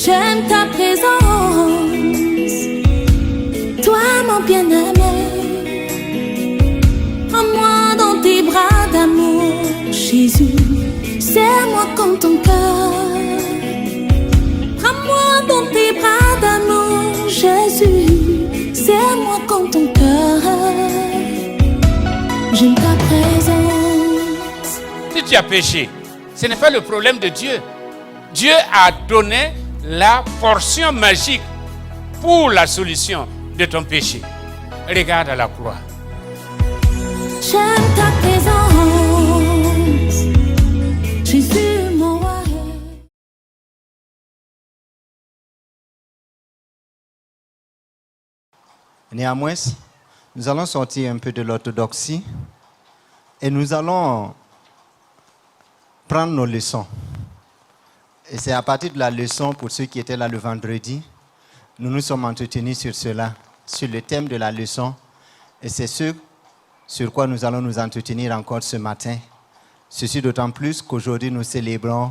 J'aime ta présence, toi mon bien-aimé. Prends-moi dans tes bras d'amour, Jésus. Serre-moi comme ton cœur. Prends-moi dans tes bras d'amour, Jésus. Serre-moi comme ton cœur. J'aime ta présence. Si tu as péché, ce n'est pas le problème de Dieu. Dieu a donné la portion magique pour la solution de ton péché. Regarde à la croix. J'aime ta présence, Jésus mon roi. Néanmoins, nous allons sortir un peu de l'orthodoxie et nous allons prendre nos leçons. Et c'est à partir de la leçon, pour ceux qui étaient là le vendredi, nous nous sommes entretenus sur cela, sur le thème de la leçon. Et c'est ce sur quoi nous allons nous entretenir encore ce matin. Ceci d'autant plus qu'aujourd'hui nous célébrons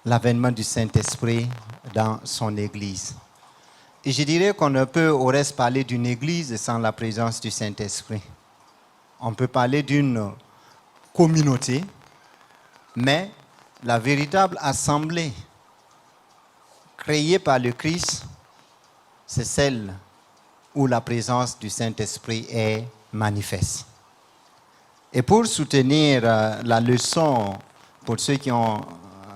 l'avènement du Saint-Esprit dans son Église. Et je dirais qu'on ne peut au reste parler d'une Église sans la présence du Saint-Esprit. On peut parler d'une communauté, mais la véritable assemblée créée par le Christ, c'est celle où la présence du Saint-Esprit est manifeste. Et pour soutenir la leçon, pour ceux qui ont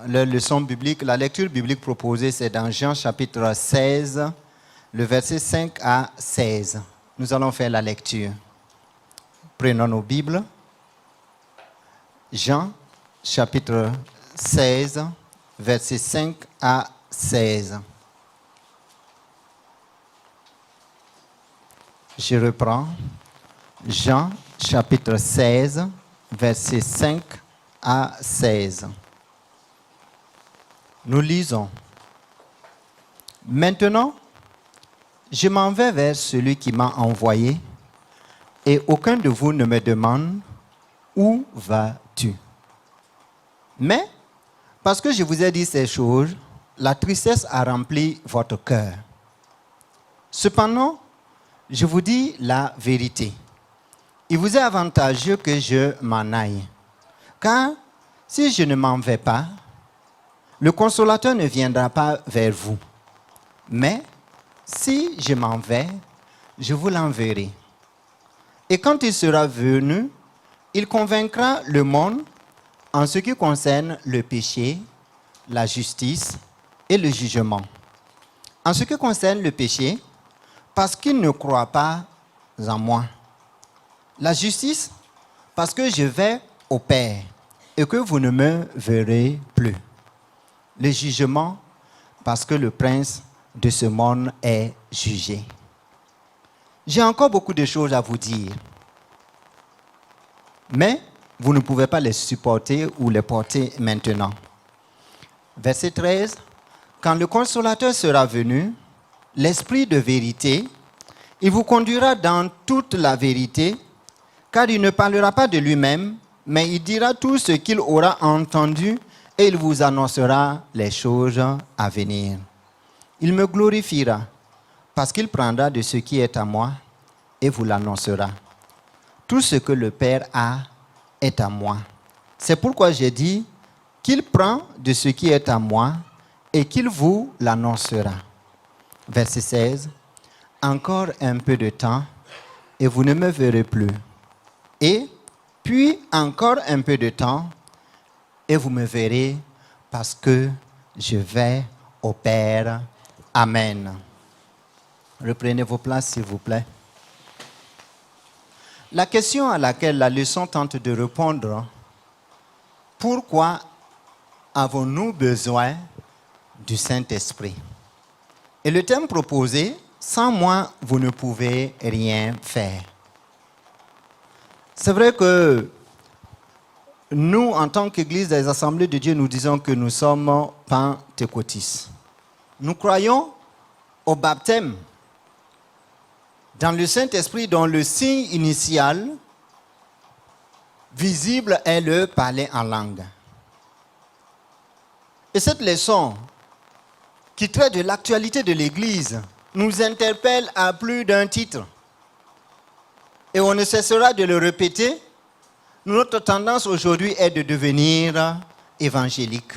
leur leçon biblique, la lecture biblique proposée, c'est dans Jean chapitre 16, le verset 5 à 16. Nous allons faire la lecture. Prenons nos Bibles. Jean chapitre 16, verset 5 à 16. Je reprends. Jean chapitre 16, verset 5 à 16. Nous lisons. Maintenant, je m'en vais vers celui qui m'a envoyé, et aucun de vous ne me demande « Où vas-tu » Mais, parce que je vous ai dit ces choses, la tristesse a rempli votre cœur. Cependant, je vous dis la vérité. Il vous est avantageux que je m'en aille. Car si je ne m'en vais pas, le consolateur ne viendra pas vers vous. Mais si je m'en vais, je vous l'enverrai. Et quand il sera venu, il convaincra le monde en ce qui concerne le péché, la justice et le jugement. En ce qui concerne le péché, parce qu'il ne croit pas en moi. La justice, parce que je vais au Père et que vous ne me verrez plus. Le jugement, parce que le prince de ce monde est jugé. J'ai encore beaucoup de choses à vous dire, mais vous ne pouvez pas les supporter ou les porter maintenant. Verset 13. Quand le consolateur sera venu, l'Esprit de vérité, il vous conduira dans toute la vérité, car il ne parlera pas de lui-même, mais il dira tout ce qu'il aura entendu et il vous annoncera les choses à venir. Il me glorifiera, parce qu'il prendra de ce qui est à moi et vous l'annoncera. Tout ce que le Père a est à moi. C'est pourquoi j'ai dit qu'il prend de ce qui est à moi et qu'il vous l'annoncera. Verset 16. Encore un peu de temps et vous ne me verrez plus. Et puis encore un peu de temps et vous me verrez parce que je vais au Père. Amen. Reprenez vos places, s'il vous plaît. La question à laquelle la leçon tente de répondre, pourquoi avons-nous besoin du Saint-Esprit? Et le thème proposé, sans moi, vous ne pouvez rien faire. C'est vrai que nous, en tant qu'Église des Assemblées de Dieu, nous disons que nous sommes pentecôtistes. Nous croyons au baptême dans le Saint-Esprit dont le signe initial visible est le parler en langue. Et cette leçon, qui traite de l'actualité de l'Église, nous interpelle à plus d'un titre. Et on ne cessera de le répéter. Notre tendance aujourd'hui est de devenir évangélique.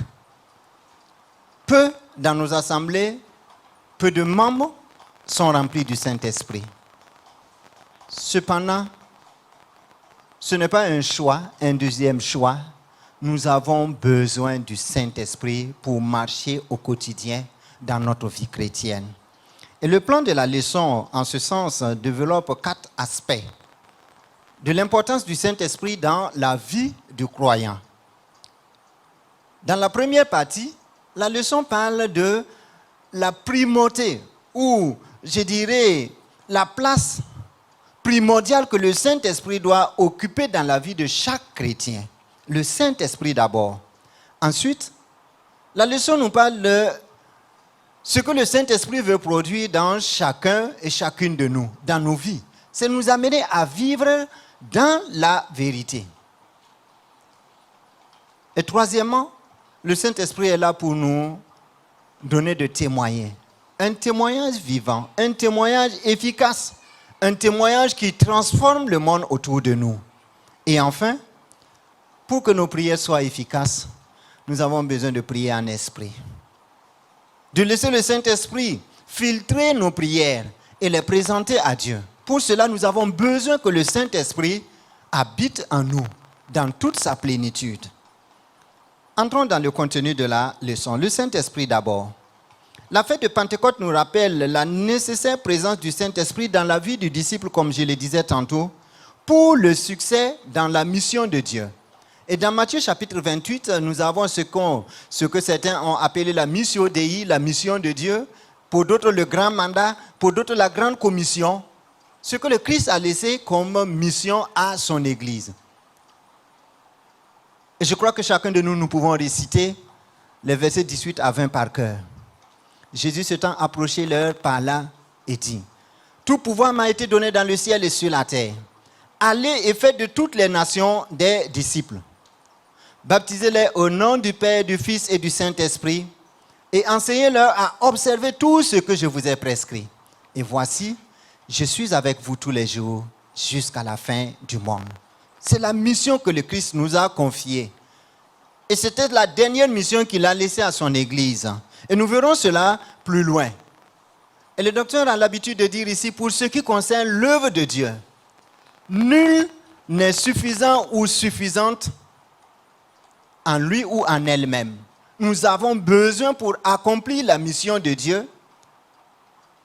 Peu dans nos assemblées, peu de membres sont remplis du Saint-Esprit. Cependant, ce n'est pas un choix, un deuxième choix. Nous avons besoin du Saint-Esprit pour marcher au quotidien dans notre vie chrétienne. Et le plan de la leçon, en ce sens, développe 4 aspects de l'importance du Saint-Esprit dans la vie du croyant. Dans la première partie, la leçon parle de la primauté, ou je dirais la place primordiale que le Saint-Esprit doit occuper dans la vie de chaque chrétien. Le Saint-Esprit d'abord. Ensuite, la leçon nous parle de ce que le Saint-Esprit veut produire dans chacun et chacune de nous, dans nos vies. C'est nous amener à vivre dans la vérité. Et troisièmement, le Saint-Esprit est là pour nous donner de témoigner. Un témoignage vivant, un témoignage efficace, un témoignage qui transforme le monde autour de nous. Et enfin, pour que nos prières soient efficaces, nous avons besoin de prier en esprit. De laisser le Saint-Esprit filtrer nos prières et les présenter à Dieu. Pour cela, nous avons besoin que le Saint-Esprit habite en nous, dans toute sa plénitude. Entrons dans le contenu de la leçon. Le Saint-Esprit d'abord. La fête de Pentecôte nous rappelle la nécessaire présence du Saint-Esprit dans la vie du disciple, comme je le disais tantôt, pour le succès dans la mission de Dieu. Et dans Matthieu chapitre 28, nous avons ce que certains ont appelé la missio Dei, la mission de Dieu, pour d'autres le grand mandat, pour d'autres la grande commission, ce que le Christ a laissé comme mission à son Église. Et je crois que chacun de nous, nous pouvons réciter les versets 18 à 20 par cœur. Jésus s'étant approché leur par là et dit, « Tout pouvoir m'a été donné dans le ciel et sur la terre. Allez et faites de toutes les nations des disciples. Baptisez-les au nom du Père, du Fils et du Saint-Esprit et enseignez-leur à observer tout ce que je vous ai prescrit. Et voici, je suis avec vous tous les jours jusqu'à la fin du monde. » C'est la mission que le Christ nous a confiée. Et c'était la dernière mission qu'il a laissée à son Église. Et nous verrons cela plus loin. Et le docteur a l'habitude de dire ici, pour ce qui concerne l'œuvre de Dieu, nul n'est suffisant ou suffisante en lui ou en elle-même. Nous avons besoin pour accomplir la mission de Dieu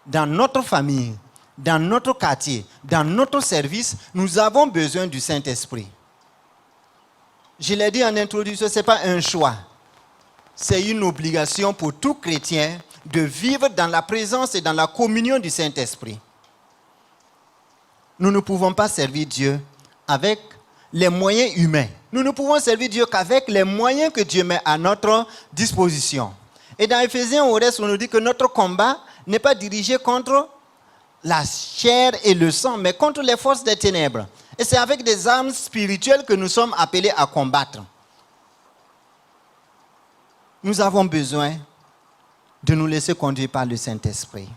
dans notre famille, dans notre quartier, dans notre service, nous avons besoin du Saint-Esprit. Je l'ai dit en introduction, ce n'est pas un choix. C'est une obligation pour tout chrétien de vivre dans la présence et dans la communion du Saint-Esprit. Nous ne pouvons pas servir Dieu avec les moyens humains. Nous ne pouvons servir Dieu qu'avec les moyens que Dieu met à notre disposition. Et dans Éphésiens, au reste, on nous dit que notre combat n'est pas dirigé contre la chair et le sang, mais contre les forces des ténèbres. Et c'est avec des armes spirituelles que nous sommes appelés à combattre. Nous avons besoin de nous laisser conduire par le Saint-Esprit.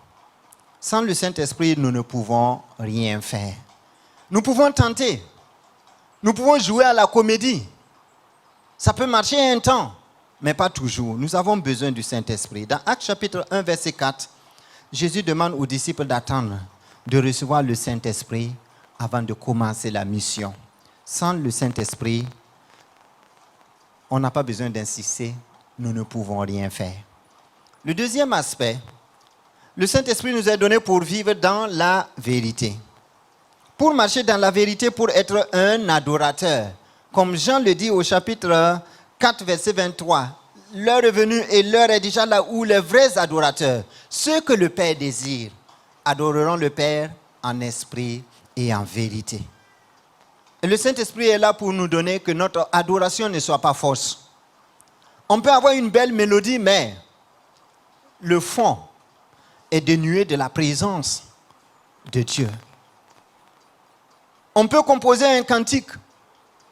Sans le Saint-Esprit, nous ne pouvons rien faire. Nous pouvons tenter. Nous pouvons jouer à la comédie. Ça peut marcher un temps, mais pas toujours. Nous avons besoin du Saint-Esprit. Dans Actes chapitre 1, verset 4, Jésus demande aux disciples d'attendre de recevoir le Saint-Esprit avant de commencer la mission. Sans le Saint-Esprit, on n'a pas besoin d'insister, nous ne pouvons rien faire. Le deuxième aspect, le Saint-Esprit nous est donné pour vivre dans la vérité. Pour marcher dans la vérité, pour être un adorateur. Comme Jean le dit au chapitre 4, verset 23, l'heure est venue et l'heure est déjà là où les vrais adorateurs, ceux que le Père désire, adoreront le Père en esprit et en vérité. Et le Saint-Esprit est là pour nous donner que notre adoration ne soit pas fausse. On peut avoir une belle mélodie, mais le fond est dénué de la présence de Dieu. On peut composer un cantique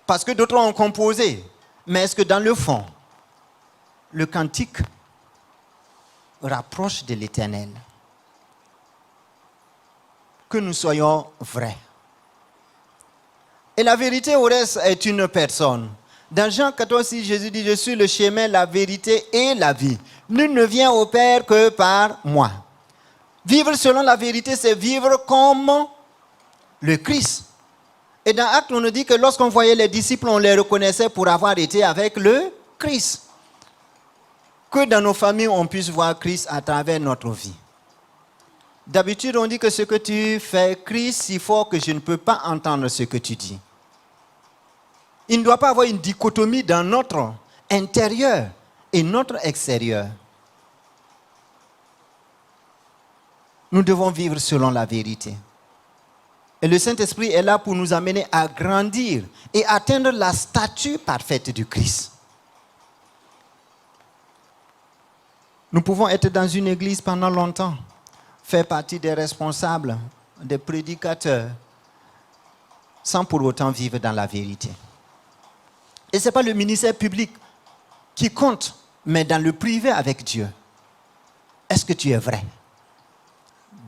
parce que d'autres ont composé, mais est-ce que dans le fond, le cantique rapproche de l'Éternel. Que nous soyons vrais. Et la vérité au reste est une personne. Dans Jean 14, Jésus dit, je suis le chemin, la vérité et la vie. Nul ne vient au Père que par moi. Vivre selon la vérité, c'est vivre comme le Christ. Et dans Actes, on nous dit que lorsqu'on voyait les disciples, on les reconnaissait pour avoir été avec le Christ. Que dans nos familles, on puisse voir Christ à travers notre vie. D'habitude, on dit que ce que tu fais crie si fort que je ne peux pas entendre ce que tu dis. Il ne doit pas avoir une dichotomie dans notre intérieur et notre extérieur. Nous devons vivre selon la vérité. Et le Saint-Esprit est là pour nous amener à grandir et atteindre la stature parfaite du Christ. Nous pouvons être dans une église pendant longtemps, faire partie des responsables, des prédicateurs, sans pour autant vivre dans la vérité. Et ce n'est pas le ministère public qui compte, mais dans le privé avec Dieu. Est-ce que tu es vrai?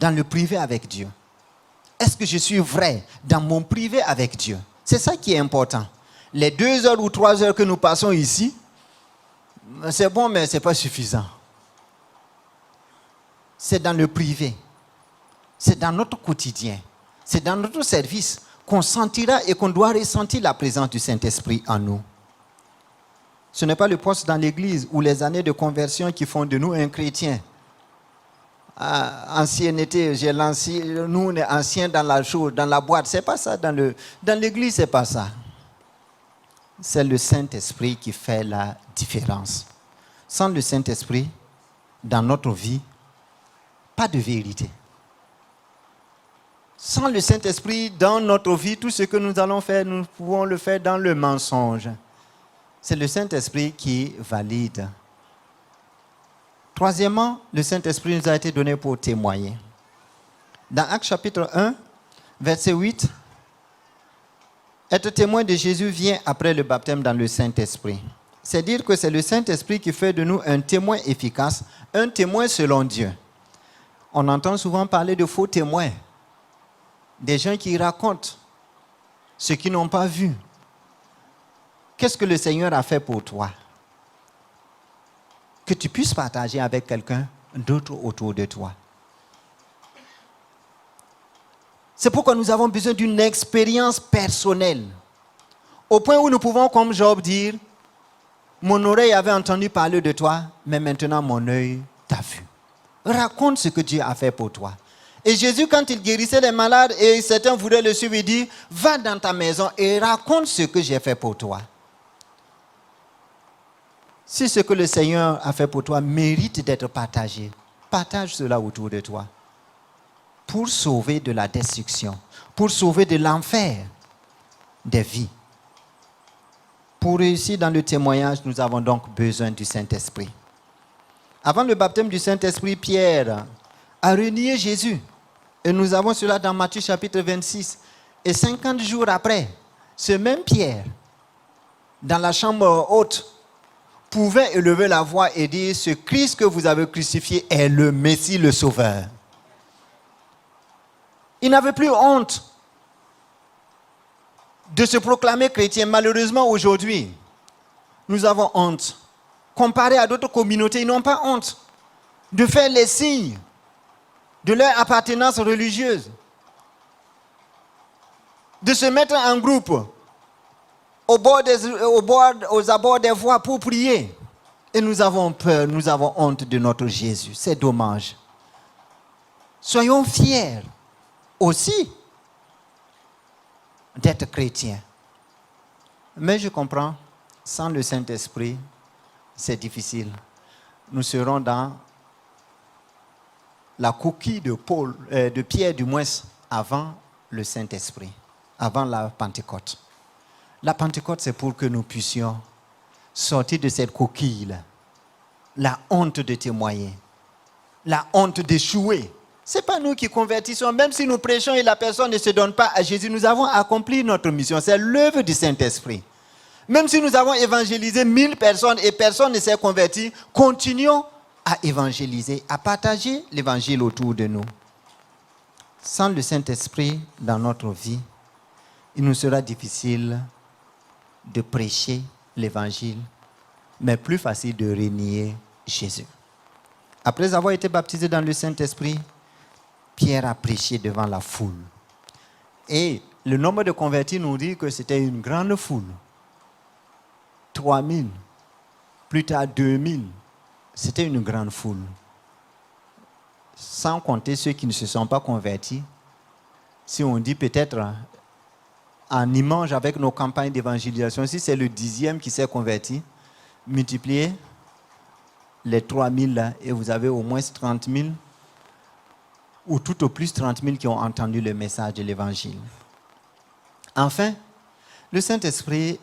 Dans le privé avec Dieu. Est-ce que je suis vrai dans mon privé avec Dieu? C'est ça qui est important. Les 2 heures ou 3 heures que nous passons ici, c'est bon, mais ce n'est pas suffisant. C'est dans le privé. C'est dans notre quotidien. C'est dans notre service qu'on sentira et qu'on doit ressentir la présence du Saint-Esprit en nous. Ce n'est pas le poste dans l'église ou les années de conversion qui font de nous un chrétien. Ancienneté, nous on est anciens dans la chose, dans la boîte. C'est pas ça. Dans l'église, c'est pas ça. C'est le Saint-Esprit qui fait la différence. Sans le Saint-Esprit, dans notre vie, pas de vérité. Sans le Saint-Esprit, dans notre vie, tout ce que nous allons faire, nous pouvons le faire dans le mensonge. C'est le Saint-Esprit qui valide. Troisièmement, le Saint-Esprit nous a été donné pour témoigner. Dans Actes chapitre 1, verset 8, être témoin de Jésus vient après le baptême dans le Saint-Esprit. C'est dire que c'est le Saint-Esprit qui fait de nous un témoin efficace, un témoin selon Dieu. On entend souvent parler de faux témoins, des gens qui racontent ce qu'ils n'ont pas vu. Qu'est-ce que le Seigneur a fait pour toi? Que tu puisses partager avec quelqu'un d'autre autour de toi. C'est pourquoi nous avons besoin d'une expérience personnelle. Au point où nous pouvons, comme Job, dire, mon oreille avait entendu parler de toi, mais maintenant mon œil t'a vu. Raconte ce que Dieu a fait pour toi. Et Jésus, quand il guérissait les malades et certains voulaient le suivre, il dit, va dans ta maison et raconte ce que j'ai fait pour toi. Si ce que le Seigneur a fait pour toi mérite d'être partagé, partage cela autour de toi. Pour sauver de la destruction, pour sauver de l'enfer des vies. Pour réussir dans le témoignage, nous avons donc besoin du Saint-Esprit. Avant le baptême du Saint-Esprit, Pierre a renié Jésus. Et nous avons cela dans Matthieu chapitre 26. Et 50 jours après, ce même Pierre, dans la chambre haute, pouvait élever la voix et dire, ce Christ que vous avez crucifié est le Messie, le Sauveur. Il n'avait plus honte de se proclamer chrétien. Malheureusement, aujourd'hui, nous avons honte. Comparé à d'autres communautés, ils n'ont pas honte de faire les signes de leur appartenance religieuse, de se mettre en groupe aux abords des voies pour prier. Et nous avons peur, nous avons honte de notre Jésus. C'est dommage. Soyons fiers aussi d'être chrétiens. Mais je comprends, sans le Saint-Esprit, c'est difficile. Nous serons dans la coquille de Pierre, du moins, avant le Saint-Esprit, avant la Pentecôte. La Pentecôte, c'est pour que nous puissions sortir de cette coquille-là. La honte de témoigner, la honte d'échouer. Ce n'est pas nous qui convertissons, même si nous prêchons et la personne ne se donne pas à Jésus, nous avons accompli notre mission. C'est l'œuvre du Saint-Esprit. Même si nous avons évangélisé 1000 personnes et personne ne s'est converti, continuons à évangéliser, à partager l'évangile autour de nous. Sans le Saint-Esprit dans notre vie, il nous sera difficile de prêcher l'évangile, mais plus facile de renier Jésus. Après avoir été baptisé dans le Saint-Esprit, Pierre a prêché devant la foule. Et le nombre de convertis nous dit que c'était une grande foule. 3000, plus tard 2000. C'était une grande foule. Sans compter ceux qui ne se sont pas convertis. Si on dit peut-être en image avec nos campagnes d'évangélisation, si c'est le 10e qui s'est converti, multipliez les 3000 là et vous avez au moins 30 000 ou tout au plus 30 000 qui ont entendu le message de l'évangile. Enfin, le Saint-Esprit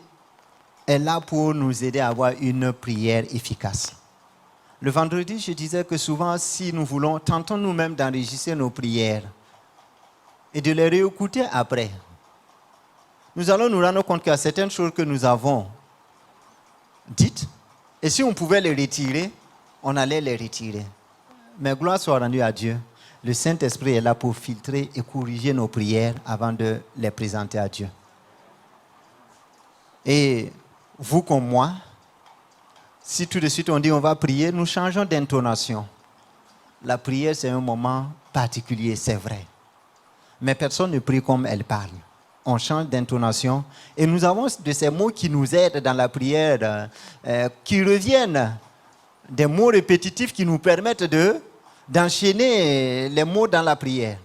est là pour nous aider à avoir une prière efficace. Le vendredi, je disais que souvent, si nous voulons, tentons nous-mêmes d'enregistrer nos prières et de les réécouter après. Nous allons nous rendre compte qu'il y a certaines choses que nous avons dites, et si on pouvait les retirer, on allait les retirer. Mais gloire soit rendue à Dieu. Le Saint-Esprit est là pour filtrer et corriger nos prières avant de les présenter à Dieu. Et vous comme moi, si tout de suite on dit on va prier, nous changeons d'intonation. La prière, c'est un moment particulier, c'est vrai. Mais personne ne prie comme elle parle. On change d'intonation. Et nous avons de ces mots qui nous aident dans la prière, qui reviennent, des mots répétitifs qui nous permettent d'enchaîner les mots dans la prière.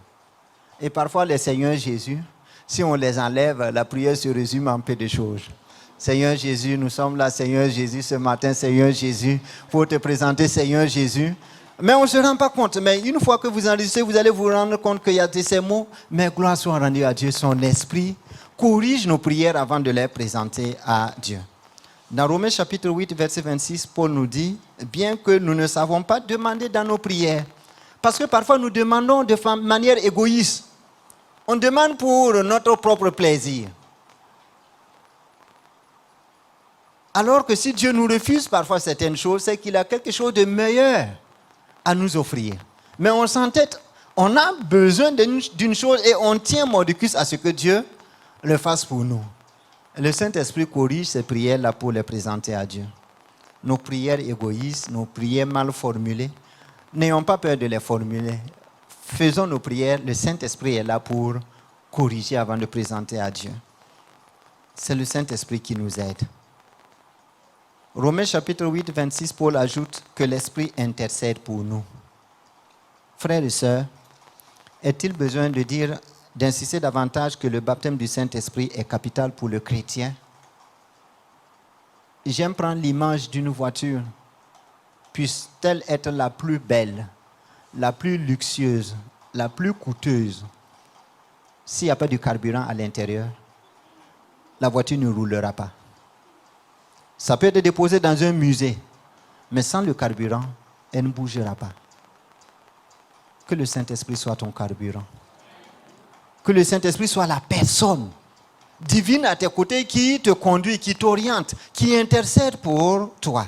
Et parfois, les Seigneur Jésus, si on les enlève, la prière se résume en peu de choses. Seigneur Jésus, nous sommes là, Seigneur Jésus, ce matin, Seigneur Jésus, pour te présenter, Seigneur Jésus. Mais on ne se rend pas compte. Mais une fois que vous enregistrez, vous allez vous rendre compte qu'il y a de ces mots. Mais gloire soit rendue à Dieu, son esprit corrige nos prières avant de les présenter à Dieu. Dans Romains chapitre 8, verset 26, Paul nous dit, bien que nous ne savons pas demander dans nos prières, parce que parfois nous demandons de manière égoïste. On demande pour notre propre plaisir. Alors que si Dieu nous refuse parfois certaines choses, c'est qu'il a quelque chose de meilleur à nous offrir. Mais on s'entête, on a besoin d'une chose et on tient mordicus à ce que Dieu le fasse pour nous. Le Saint-Esprit corrige ces prières-là pour les présenter à Dieu. Nos prières égoïstes, nos prières mal formulées, n'ayons pas peur de les formuler. Faisons nos prières, le Saint-Esprit est là pour corriger avant de présenter à Dieu. C'est le Saint-Esprit qui nous aide. Romains chapitre 8, 26, Paul ajoute que l'Esprit intercède pour nous. Frères et sœurs, est-il besoin de dire, d'insister davantage que le baptême du Saint-Esprit est capital pour le chrétien? J'aime prendre l'image d'une voiture. Puisse-t-elle être la plus belle, la plus luxueuse, la plus coûteuse? S'il n'y a pas de carburant à l'intérieur, la voiture ne roulera pas. Ça peut être déposé dans un musée, mais sans le carburant, elle ne bougera pas. Que le Saint-Esprit soit ton carburant. Que le Saint-Esprit soit la personne divine à tes côtés qui te conduit, qui t'oriente, qui intercède pour toi.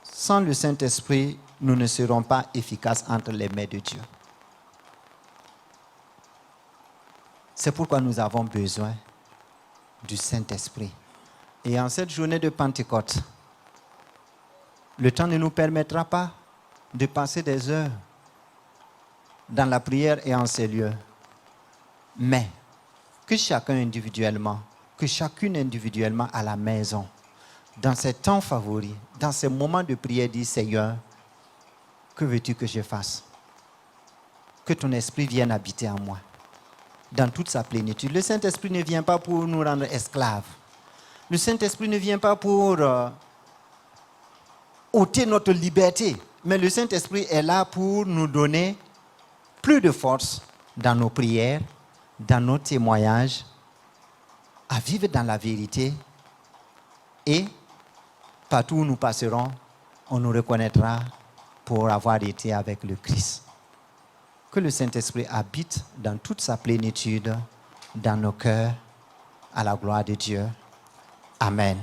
Sans le Saint-Esprit, nous ne serons pas efficaces entre les mains de Dieu. C'est pourquoi nous avons besoin du Saint-Esprit. Et en cette journée de Pentecôte, le temps ne nous permettra pas de passer des heures dans la prière et en ces lieux. Mais que chacun individuellement, que chacune individuellement à la maison, dans ces temps favoris, dans ces moments de prière, dit Seigneur, que veux-tu que je fasse? Que ton esprit vienne habiter en moi. Dans toute sa plénitude. Le Saint-Esprit ne vient pas pour nous rendre esclaves. Le Saint-Esprit ne vient pas pour ôter notre liberté. Mais le Saint-Esprit est là pour nous donner plus de force dans nos prières, dans nos témoignages, à vivre dans la vérité. Et partout où nous passerons, on nous reconnaîtra pour avoir été avec le Christ. Que le Saint-Esprit habite dans toute sa plénitude, dans nos cœurs, à la gloire de Dieu. Amen.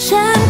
J'aime